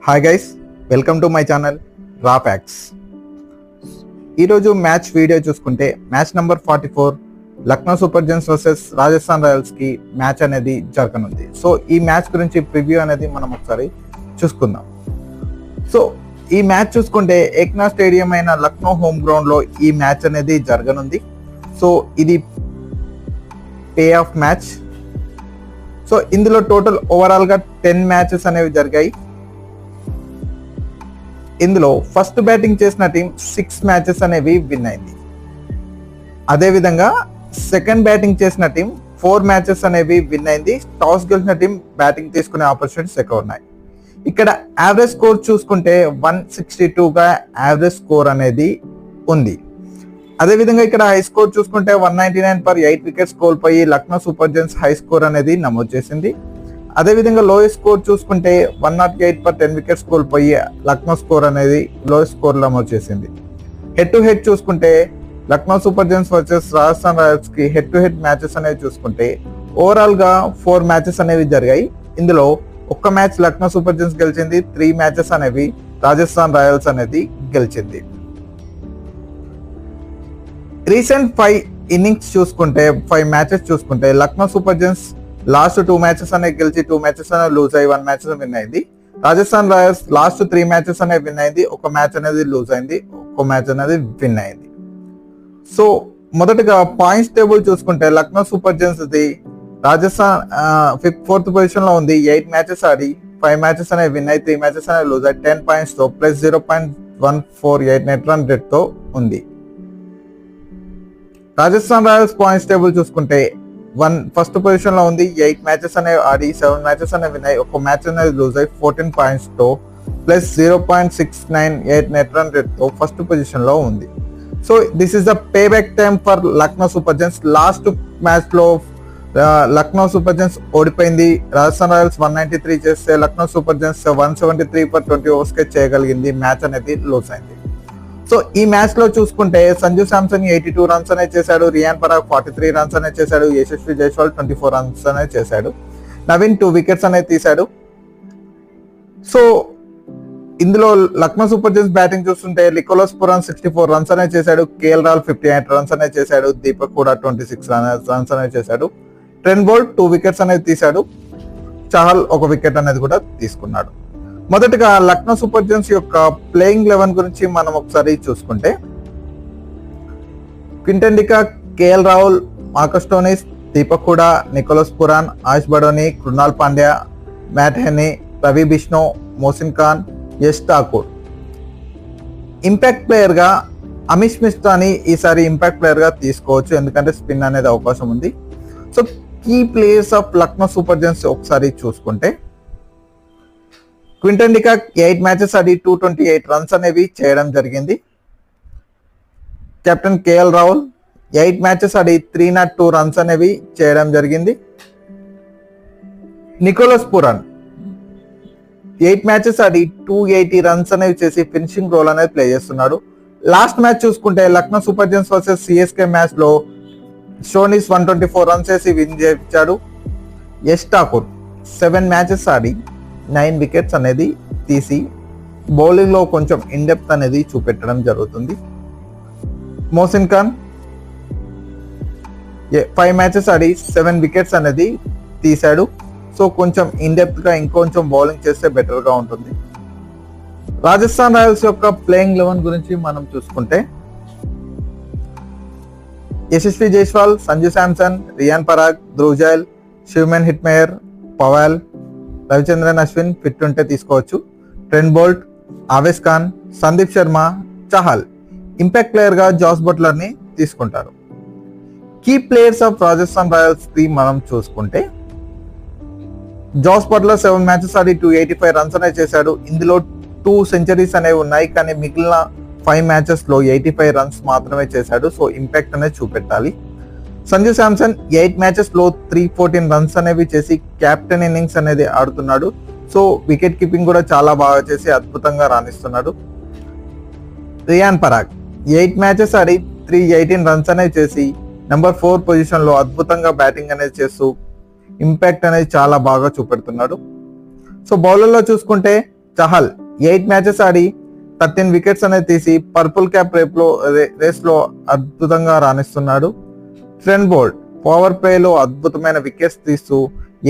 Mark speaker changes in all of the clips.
Speaker 1: Hi guys, welcome to my channel raw facts. ఈరోజు match video చూసుకుంటే match number 44 Lucknow Super Giants versus Rajasthan రాయల్స్కి match అనేది జరగనుంది. So ఈ మ్యాచ్ గురించి ప్రివ్యూ అనేది మనం ఒకసారి చూసుకుందాం. సో ఈ మ్యాచ్ చూసుకుంటే ఏక్నా స్టేడియం అయిన లక్నో హోమ్ గ్రౌండ్లో ఈ మ్యాచ్ అనేది జరగనుంది. సో ఇది పే ఆఫ్ మ్యాచ్. సో ఇందులో టోటల్ ఓవరాల్గా 10 మ్యాచెస్ అనేవి జరిగాయి. ఇందులో ఫస్ట్ బ్యాటింగ్ చేసిన టీం 6 మ్యాచెస్ అనేవి విన్ అయింది. అదేవిధంగా సెకండ్ బ్యాటింగ్ చేసిన టీం 4 మ్యాచెస్ అనేవి విన్ అయింది. టాస్ గెలిచిన టీం బ్యాటింగ్ తీసుకునే ఆపర్చునిటీస్ ఎక్కువ ఉన్నాయి. ఇక్కడ యావరేజ్ స్కోర్ చూసుకుంటే 162గా యావరేజ్ స్కోర్ అనేది ఉంది. అదేవిధంగా ఇక్కడ హై స్కోర్ చూసుకుంటే 199 పర్ 8 వికెట్స్ కోల్పోయి Lucknow Super Giants high score అనేది నమోదు చేసింది. అదేవిధంగా లోయెస్ట్ స్కోర్ చూసుకుంటే 108 పర్ 10 వికెట్స్ కోల్పోయి లక్నో స్కోర్ అనేది లోయెస్ట్ స్కోర్ నమోదు చేసింది. హెడ్ టు హెడ్ చూసుకుంటే Lucknow Super Giants versus Rajasthan Royals కి హెడ్ టు హెడ్ మ్యాచెస్ అనేవి చూసుకుంటే ఓవరాల్ గా 4 మ్యాచెస్ అనేవి జరిగాయి. ఇందులో ఒక్క మ్యాచ్ లక్నో సూపర్ జైంట్స్ గెలిచింది. 3 మ్యాచెస్ అనేవి రాజస్థాన్ రాయల్స్ అనేది గెలిచింది. రీసెంట్ 5 ఇన్నింగ్స్ చూసుకుంటే 5 మ్యాచెస్ చూసుకుంటే Lucknow Super Giants last 2 matches అనేవి గెలిచి 2 మ్యాచెస్ అనేవి లూజ్ అయ్యి 1 మ్యాచ్ విన్ అయింది. రాజస్థాన్ రాయల్స్ లాస్ట్ 3 మ్యాచెస్ అనేవి విన్ అయింది. ఒక మ్యాచ్ అనేది లూజ్ అయింది, ఒక మ్యాచ్ అనేది విన్ అయింది. సో మొదటగా పాయింట్స్ టేబుల్ చూసుకుంటే Lucknow Super Giants the Rajasthan 4th position లో ఉంది. 8 మ్యాచెస్ ఆడి 5 మ్యాచెస్ అనేవి విన్ అయ్యి 3 మ్యాచెస్ అనేవి లూజ్ అయ్యి 10 పాయింట్స్ తో ప్లస్ 0.148 నెట్ రన్ రేట్ తో ఉంది. రాజస్థాన్ రాయల్స్ పాయింట్స్ టేబుల్ చూసుకుంటే ఫస్ట్ పొజిషన్ లో ఉంది. 8 మ్యాచెస్ అనేవి ఆడి 7 మ్యాచెస్ అనేవి విన్ అయ్యి ఒక మ్యాచ్ అనేది లూజ్ అయ్యి 14 పాయింట్స్ తో ప్లస్ 0.698 నెట్ రన్ రేట్ తో ఫస్ట్ పొజిషన్ లో ఉంది. So this is the pay back time for Lucknow Super Giants. Last match లో లక్నో సూపర్ జైంట్స్ ఓడిపోయింది. రాజస్థాన్ రాయల్స్ 193 చేస్తే Lucknow Super Giants 173 per 20 overs కే చేయగలిగింది. మ్యాచ్ అనేది లూజ్ అయింది. సో ఈ మ్యాచ్ లో చూసుకుంటే సంజు శాంసన్ 82 రన్స్ అనేది చేశాడు. రియాన్ పరాగ్ 43 రన్స్ అనేది చేశాడు. యశస్వి జైస్వాల్ 24 రన్స్ అనేది చేశాడు. నవీన్ 2 వికెట్స్ అనేది తీశాడు. సో ఇందులో లక్నో సూపర్ జైంట్స్ బ్యాటింగ్ చూస్తుంటే నికోలస్ పురాన్ 64 రన్స్ అనేది చేశాడు. కేఎల్ రాహుల్ 58 రన్స్ అనేది చేశాడు. దీపక్ కూడా 26 రన్స్ అనేది చేశాడు. ట్రెంట్ బోల్ట్ 2 వికెట్స్ అనేది తీశాడు. చహల్ 1 వికెట్ అనేది కూడా తీసుకున్నాడు. మొదటగా లక్నో సూపర్ జైంట్స్ యొక్క ప్లేయింగ్ 11 గురించి మనం ఒకసారి చూసుకుంటే Quinton de Kock, KL Rahul, Marcus Stoinis, Deepak Hooda, Nicholas Pooran, Ayush Badoni, Krunal Pandya, Matt Henry, Ravi Bishnoi, Mohsin Khan, Yash Thakur. Impact player గా అమిష్ మిస్టాని ఈసారి ఇంపాక్ట్ ప్లేయర్ గా తీసుకోవచ్చు, ఎందుకంటే స్పిన్ అనేది అవకాశం ఉంది. So key players of Lucknow Super Giants ఒకసారి చూసుకుంటే క్వింటన్ డికాక్ 8 మ్యాచెస్ ఆడి 228 రన్స్ అనేవి చేయడం జరిగింది. కెప్టెన్ కేఎల్ రాహుల్ 8 మ్యాచెస్ ఆడి 302 రన్స్ అనేవి చేయడం జరిగింది. నికోలస్ పురాన్ 8 మ్యాచెస్ ఆడి 280 రన్స్ అనేవి చేసి ఫినిషింగ్ రోల్ అనేది ప్లే చేస్తున్నాడు. లాస్ట్ మ్యాచ్ చూసుకుంటే Lucknow Super Giants versus CSK match లో స్టోయినిస్ 124 రన్స్ వేసి విన్ చేయించాడు. యష్ ఠాకూర్ 7 మ్యాచెస్ ఆడి 9 వికెట్స్ అనేది తీసి బౌలింగ్ లో కొంచెం ఇన్డెప్త్ అనేది చూపెట్టడం జరుగుతుంది. మోసిన్ ఖాన్ 5 మ్యాచెస్ ఆడి 7 వికెట్స్ అనేది తీశాడు. సో కొంచెం ఇన్డెప్త్ గా ఇంకొంచెం బౌలింగ్ చేస్తే బెటర్ గా ఉంటుంది. రాజస్థాన్ రాయల్స్ యొక్క ప్లేయింగ్ 11 గురించి మనం చూసుకుంటే Yashasvi Jaiswal, Sanju Samson, Riyan Parag, Dhruv Jurel, Shimron Hetmyer, Powell, Ravichandran Ashwin fit ఉంటే తీసుకోవచ్చు. Trent Boult, Avesh Khan, Sandeep Sharma, Chahal. Impact player గా జాస్ బట్లర్ ని తీసుకుంటారు. Key players of Rajasthan Royals కి మనం చూసుకుంటే జాస్ బట్లర్ 7 మ్యాచెస్ ఆడి 285 రన్స్ అనేది చేశాడు. ఇందులో 2 సెంచరీస్ అనేవి ఉన్నాయి, కానీ మిగిలిన 5 మ్యాచెస్ లో 85 రన్స్ మాత్రమే చేశాడు. సో ఇంపాక్ట్ అనేది చూపెట్టాలి. సంజు శాంసన్ 8 మ్యాచెస్ లో 314 రన్స్ అనేవి చేసి క్యాప్టెన్ ఇన్నింగ్స్ అనేది ఆడుతున్నాడు. సో వికెట్ కీపింగ్ కూడా చాలా బాగా చేసి అద్భుతంగా రాణిస్తున్నాడు. రియాన్ పరాగ్ 8 మ్యాచెస్ ఆడి 318 రన్స్ అనేవి చేసి నెంబర్ 4 పొజిషన్ లో అద్భుతంగా బ్యాటింగ్ అనేది చేస్తూ ఇంపాక్ట్ అనేది చాలా బాగా చూపెడుతున్నాడు. సో బౌలర్లో చూసుకుంటే చహల్ 8 మ్యాచెస్ ఆడి 13 వికెట్స్ అనేది తీసి పర్పుల్ క్యాప్ రేస్ లో అద్భుతంగా రాణిస్తున్నాడు. ట్రెంట్ బోల్ట్ పవర్ ప్లే లో అద్భుతమైన వికెట్స్ తీస్తూ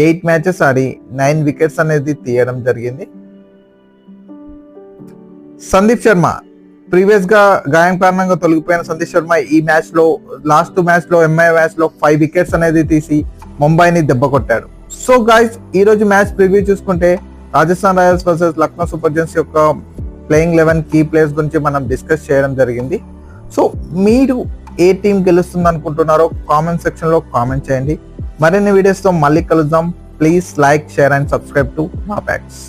Speaker 1: 8 మ్యాచెస్ ఆడి 9 వికెట్స్ అనేది తీయడం జరిగింది. సందీప్ శర్మ ప్రీవియస్ గా గాయం కారణంగా తొలగిపోయిన సందీప్ శర్మ ఈ మ్యాచ్ లో లాస్ట్ మ్యాచ్ లో ఎంఐ మ్యాచ్ లో 5 వికెట్స్ అనేది తీసి ముంబైని దెబ్బ కొట్టాడు. సో గైస్, ఈ రోజు మ్యాచ్ ప్రివ్యూ చూసుకుంటే Rajasthan Royals versus Lucknow Super Giants యొక్క ప్లేయింగ్ 11 కీ ప్లేయర్స్ గురించి మనం డిస్కస్ చేయడం జరిగింది. సో మీరు ఏ టీం గెలుస్తుంది అనుకుంటున్నారో కామెంట్ సెక్షన్ లో కామెంట్ చేయండి. మరిన్ని వీడియోస్ తో మళ్ళీ కలుద్దాం. Please like, share and subscribe to మా ప్యాక్స్.